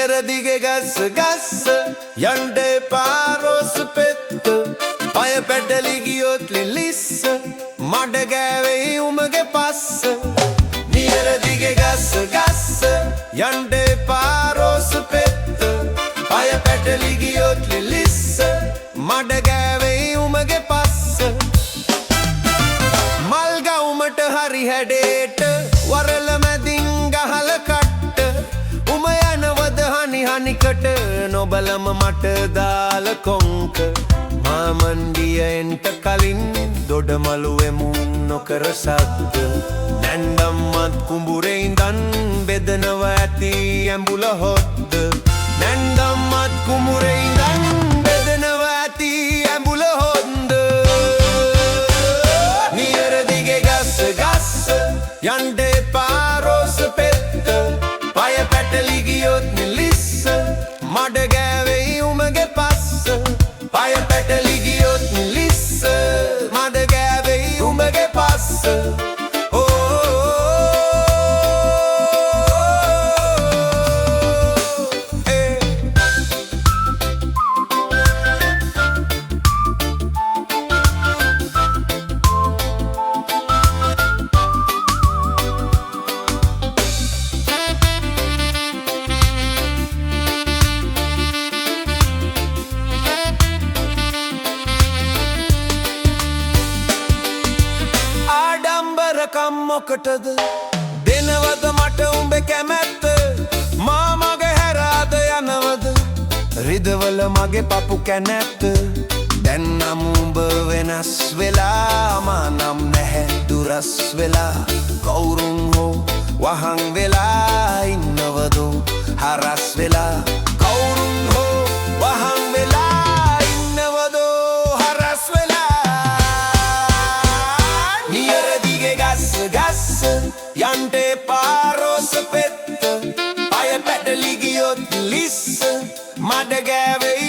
නියර දිගේ ගස්ස ගස්ස යන්ඩ පාරෝස පෙත්ත පය පැටලි ගියොත් ලිලිස්ස මඩ ගෑවෙයි උමගේ පස්ස නියර දිගේ ගස්ස ගස්ස යන්ඩ පාරෝස පෙත්ත පය පැටලි ගියොත් ලිලිස්ස මඩ ගෑවෙයි උමගේ පස්ස මල් ගවුමට හරි හැඩේට වරල මැදින් ගහල කට්ට උම යනවද හනි හනිකට නොබලම මට දාල කොංක මාමන්ඩිය එන්ට කලින් දොඩමළුවෙමු නොකර සද්ද නැන්දම්මත් කුඹුරේ ඉඳන් බෙදනව ඇති ඇඹුල හොද්ද නැන්දම්මත් කුඹුරේ ඉඳන් බෙදනව ඇති ඇඹුල හොද්ද නියර දිගේ ගස්ස ගස්ස යන්ඩ පාරෝස පෙත්ත පය පැටලි ගියොත් නිලිස්ස මඩ ගෑවෙයි උමගේ පස්ස පය පැටලි ගියොත් නිලිස්ස මඩ ගෑවෙයි උමගේ පස්ස මොකටද දෙනවද මට උඹේ කැමැත්ත මා මගේ හැරාද යනවද රිදවල මගේ පපු කැනැත්ත දැන් නම් උඹ වෙනස් වෙලා මා නම් නැහැ දුරස් වෙලා කවුරුන් හෝ වහන් වෙලා ඉන්නවදෝ හරස් වෙලා කවුරුන් හෝ වහන් වෙලා ඉන්නවදෝ හරස් වෙලා නියර දිගේ ගස්ස ගස්ස යන්ට පාරෝස පෙත්ත පය පැටලි ගියොත් ලිස්ස මඩ ගෑවෙයි